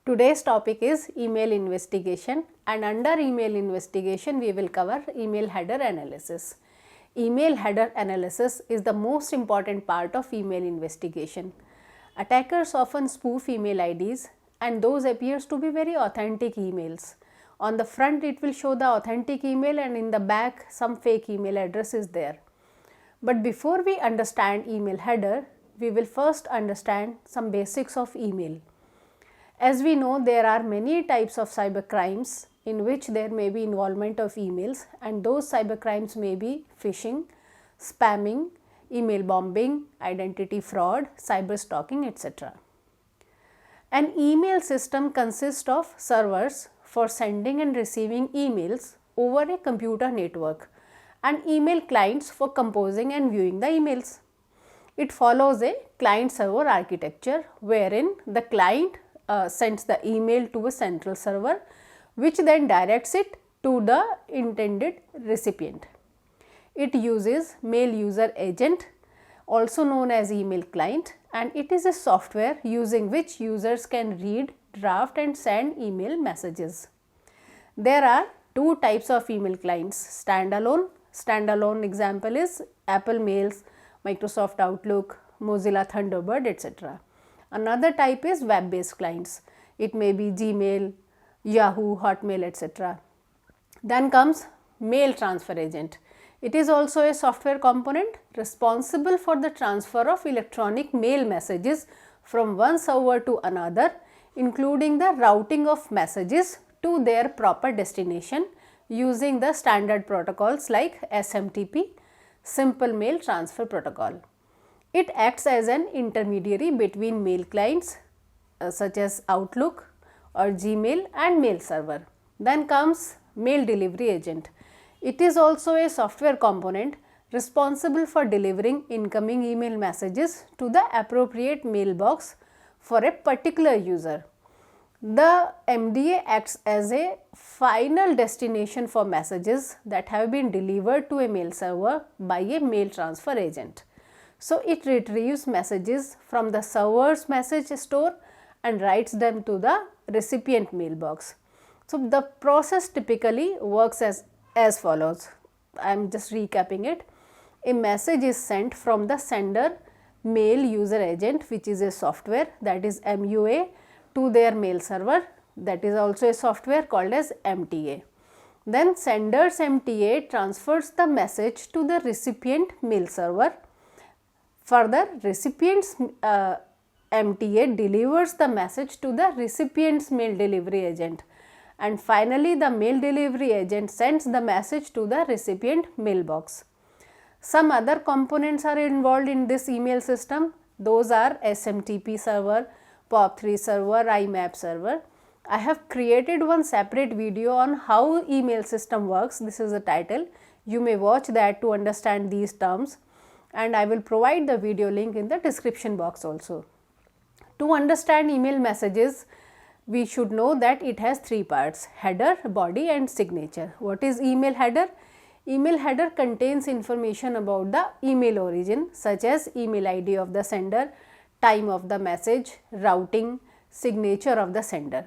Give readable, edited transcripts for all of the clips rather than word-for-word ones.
Today's topic is email investigation, and under email investigation we will cover email header analysis. Email header analysis is the most important part of email investigation. Attackers often spoof email IDs and those appears to be very authentic emails. On the front it will show the authentic email and in the back some fake email address is there. But before we understand email header, we will first understand some basics of email. As we know, there are many types of cyber crimes in which there may be involvement of emails, and those cyber crimes may be phishing, spamming, email bombing, identity fraud, cyber stalking, etc. An email system consists of servers for sending and receiving emails over a computer network and email clients for composing and viewing the emails. It follows a client-server architecture wherein the client sends the email to a central server which then directs it to the intended recipient. It uses mail user agent, also known as email client, and it is a software using which users can read, draft and send email messages. There are two types of email clients: standalone. Standalone example is Apple Mails, Microsoft Outlook, Mozilla Thunderbird, etc. Another type is web-based clients. It may be Gmail, Yahoo, Hotmail, etc. Then comes mail transfer agent. It is also a software component responsible for the transfer of electronic mail messages from one server to another, including the routing of messages to their proper destination using the standard protocols like SMTP, Simple Mail Transfer Protocol. It acts as an intermediary between mail clients such as Outlook or Gmail and mail server. Then comes mail delivery agent. It is also a software component responsible for delivering incoming email messages to the appropriate mailbox for a particular user. The MDA acts as a final destination for messages that have been delivered to a mail server by a mail transfer agent. So, it retrieves messages from the server's message store and writes them to the recipient mailbox. So, the process typically works as follows. I am just recapping it. A message is sent from the sender mail user agent, which is a software, that is MUA, to their mail server, that is also a software called as MTA. Then sender's MTA transfers the message to the recipient mail server. Further, recipient's MTA delivers the message to the recipient's mail delivery agent, and finally the mail delivery agent sends the message to the recipient mailbox. Some other components are involved in this email system. Those are SMTP server, POP3 server, IMAP server. I have created one separate video on how email system works. This is the title. You may watch that to understand these terms, and I will provide the video link in the description box also. To understand email messages, we should know that it has three parts: header, body and signature. What is email header? Email header contains information about the email origin such as email ID of the sender, time of the message, routing, signature of the sender.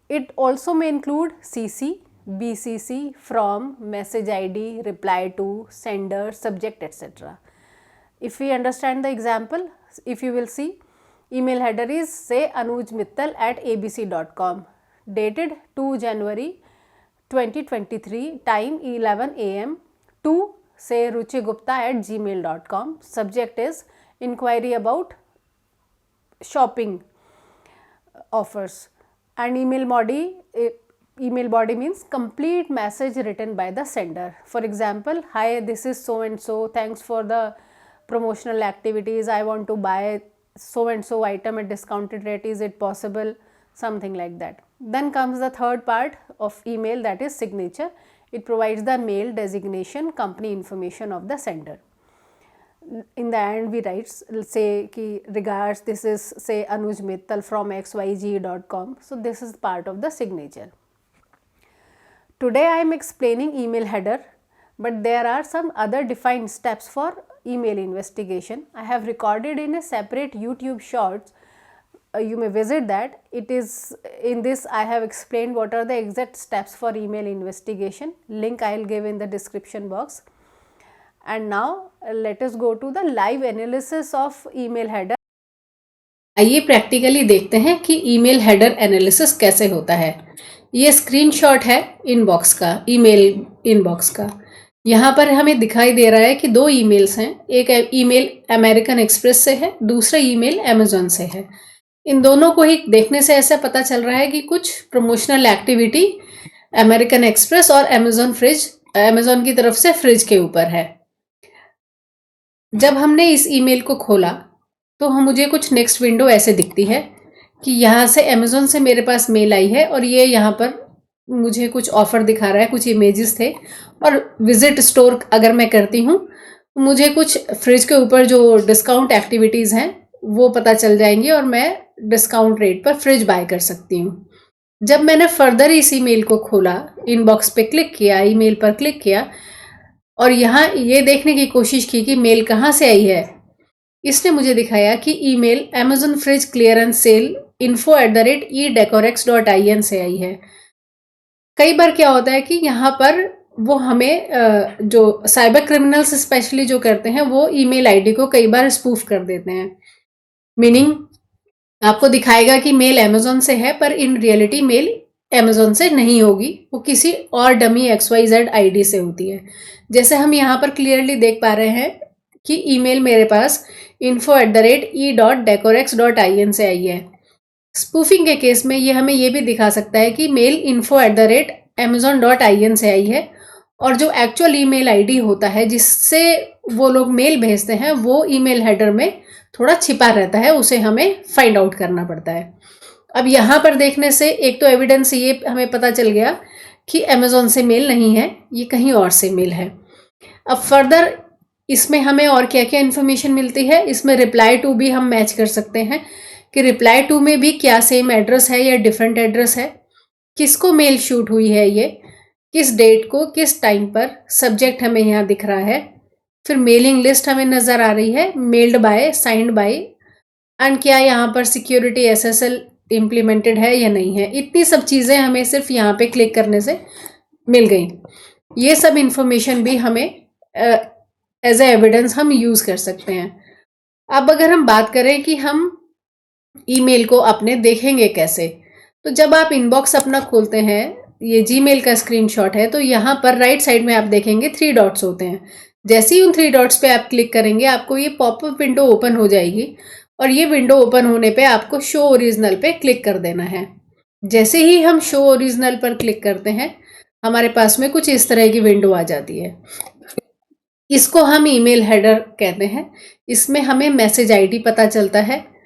It also may include CC, BCC, from, message ID, reply to, sender, subject, etc. If we understand the example, if you will see, email header is say Anuj Mittal at abc.com, dated 2 January 2023, time 11 am, to say Ruchi Gupta at gmail.com. Subject is inquiry about shopping offers, and email body means complete message written by the sender. For example, hi, this is so and so, thanks for the promotional activities, I want to buy so and so item at discounted rate, is it possible, something like that. Then comes the third part of email, that is signature. It provides the mail designation, company information of the sender. In the end we write, say ki regards, this is say Anuj Mittal from xyz.com. So, this is part of the signature. Today I am explaining email header, but there are some other defined steps for email investigation. I have recorded in a separate YouTube shorts you may visit that. It is in this I have explained what are the exact steps for email investigation. Link I will give in the description box. And now let us go to the live analysis of email header. आइए practically देखते हैं कि email header analysis कैसे होता है। ये screenshot है inbox का, ईमेल इनबॉक्स का। यहाँ पर हमें दिखाई दे रहा है कि दो ईमेल्स हैं, एक ईमेल अमेरिकन एक्सप्रेस से है, दूसरा ईमेल अमेज़न से है। इन दोनों को ही देखने से ऐसा पता चल रहा है कि कुछ प्रमोशनल एक्टिविटी अमेरिकन एक्सप्रेस और अमेज़न की तरफ से फ्रिज के ऊपर है। जब हमने इस ईमेल को खोला तो मुझे कुछ नेक्स्ट विंडो ऐसे दिखती है कि यहाँ से अमेज़न से मेरे पास मेल आई है और ये यहाँ पर मुझे कुछ ऑफ़र दिखा रहा है, कुछ इमेजेस थे। और विजिट स्टोर अगर मैं करती हूँ मुझे कुछ फ्रिज के ऊपर जो डिस्काउंट एक्टिविटीज़ हैं वो पता चल जाएंगी और मैं डिस्काउंट रेट पर फ्रिज बाय कर सकती हूँ। जब मैंने फर्दर इस ईमेल को खोला, इनबॉक्स पे क्लिक किया, ईमेल पर क्लिक किया और यहाँ ये देखने की कोशिश की कि मेल कहाँ से आई है, इसने मुझे दिखाया कि email Amazon fridge clearance sale info@edecorex.in से आई है। कई बार क्या होता है कि यहाँ पर वो हमें जो साइबर क्रिमिनल्स स्पेशली जो करते हैं वो ईमेल आईडी को कई बार स्पूफ कर देते हैं। मीनिंग आपको दिखाएगा कि मेल अमेज़न से है पर इन रियलिटी मेल अमेज़न से नहीं होगी, वो किसी और डमी XYZ आईडी से होती है। जैसे हम यहाँ पर क्लियरली देख पा रहे हैं कि ईमेल मेरे पास info@e.decorex.in से आई है। स्पूफिंग के केस में ये हमें ये भी दिखा सकता है कि मेल info@amazon.in से आई है और जो एक्चुअल ईमेल आईडी होता है जिससे वो लोग मेल भेजते हैं वो ईमेल हेडर में थोड़ा छिपा रहता है, उसे हमें फाइंड आउट करना पड़ता है। अब यहाँ पर देखने से एक तो एविडेंस ये हमें पता चल गया कि अमेज़न से मेल नहीं है, ये कहीं और से मेल है। अब फर्दर इसमें हमें और क्या क्या इन्फॉर्मेशन मिलती है, इसमें रिप्लाई टू भी हम मैच कर सकते हैं कि रिप्लाई टू में भी क्या सेम एड्रेस है या डिफरेंट एड्रेस है, किसको मेल शूट हुई है, ये किस डेट को किस टाइम पर, सब्जेक्ट हमें यहाँ दिख रहा है, फिर मेलिंग लिस्ट हमें नज़र आ रही है, mailed by, signed by, and क्या यहाँ पर सिक्योरिटी SSL इम्प्लीमेंटेड है या नहीं है। इतनी सब चीज़ें हमें सिर्फ यहाँ पे क्लिक करने से मिल गई। ये सब इंफॉर्मेशन भी हमें एज ए एविडेंस हम यूज़ कर सकते हैं। अब अगर हम बात करें कि हम ईमेल को अपने देखेंगे कैसे, तो जब आप इनबॉक्स अपना खोलते हैं, ये जीमेल का स्क्रीनशॉट है, तो यहाँ पर राइट साइड में आप देखेंगे 3 डॉट्स होते हैं। जैसे ही उन 3 डॉट्स पे आप क्लिक करेंगे आपको ये पॉपअप विंडो ओपन हो जाएगी और ये विंडो ओपन होने पे आपको शो ओरिजिनल पे क्लिक कर देना है। जैसे ही हम शो ओरिजिनल पर क्लिक करते हैं हमारे पास में कुछ इस तरह की विंडो आ जाती है। इसको हम ईमेल हेडर कहते हैं। इसमें हमें मैसेज आईडी पता चलता है।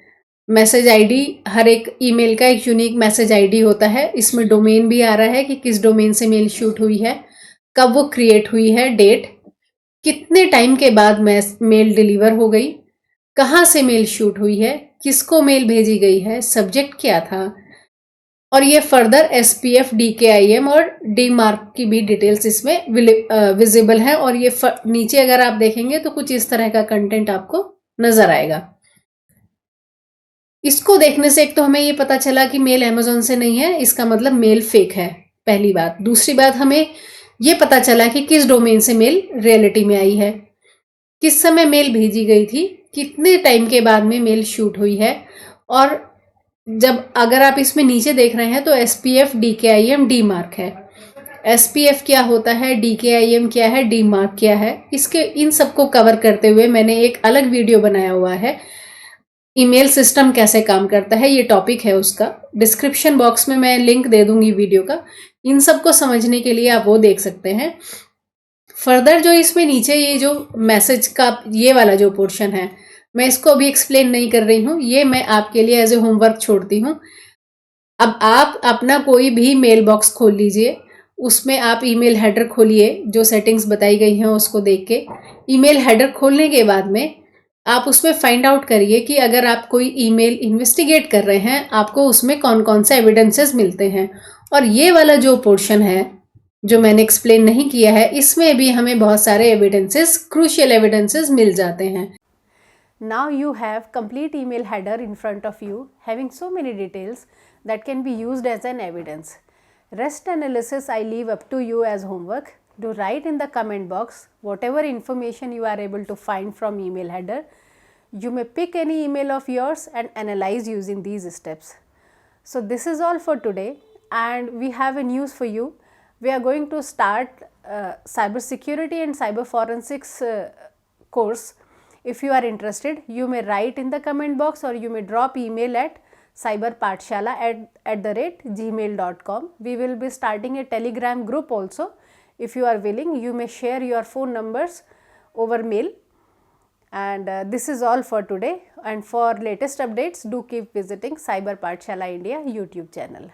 मैसेज आईडी, हर एक ईमेल का एक यूनिक मैसेज आईडी होता है। इसमें डोमेन भी आ रहा है कि किस डोमेन से मेल शूट हुई है, कब वो क्रिएट हुई है, डेट, कितने टाइम के बाद मेल डिलीवर हो गई, कहाँ से मेल शूट हुई है, किसको मेल भेजी गई है, सब्जेक्ट क्या था, और ये फर्दर SPF, DKIM और DMARC की भी डिटेल्स इसमें विजिबल है। और ये नीचे अगर आप देखेंगे तो कुछ इस तरह का कंटेंट आपको नजर आएगा। इसको देखने से एक तो हमें ये पता चला कि मेल अमेज़न से नहीं है, इसका मतलब मेल फेक है, पहली बात। दूसरी बात, हमें ये पता चला कि किस डोमेन से मेल रियलिटी में आई है, किस समय मेल भेजी गई थी, कितने टाइम के बाद में मेल शूट हुई है। और जब अगर आप इसमें नीचे देख रहे हैं तो SPF, DKIM, DMARC है। SPF क्या होता है, DKIM क्या है, DMARC क्या है, इसके इन सबको कवर करते हुए मैंने एक अलग वीडियो बनाया हुआ है। ईमेल सिस्टम कैसे काम करता है, ये टॉपिक है उसका। डिस्क्रिप्शन बॉक्स में मैं लिंक दे दूंगी वीडियो का। इन सबको समझने के लिए आप वो देख सकते हैं। फर्दर जो इसमें नीचे ये जो मैसेज का ये वाला जो पोर्शन है, मैं इसको अभी एक्सप्लेन नहीं कर रही हूँ, ये मैं आपके लिए एज ए होमवर्क छोड़ती हूँ। अब आप अपना कोई भी मेल बॉक्स खोल लीजिए, उसमें आप ईमेल हेडर खोलिए, जो सेटिंग्स बताई गई हैं उसको देख के। ईमेल हेडर खोलने के बाद में आप उसमें फाइंड आउट करिए कि अगर आप कोई ईमेल इन्वेस्टिगेट कर रहे हैं आपको उसमें कौन कौन से एविडेंसेस मिलते हैं। और ये वाला जो पोर्शन है जो मैंने एक्सप्लेन नहीं किया है, इसमें भी हमें बहुत सारे एविडेंसेस, क्रूशियल एविडेंसेस मिल जाते हैं। Now you have complete email header in front of you having so many details that can be used as an evidence. Rest analysis I leave up to you as homework. Do write in the comment box whatever information you are able to find from email header. You may pick any email of yours and analyze using these steps. So this is all for today, and we have a news for you. We are going to start cybersecurity and cyber forensics course. If you are interested, you may write in the comment box or you may drop email at cyberpathshala@gmail.com. We will be starting a Telegram group also. If you are willing, you may share your phone numbers over mail. And this is all for today, and for latest updates do keep visiting Cyber Pathshala India YouTube channel.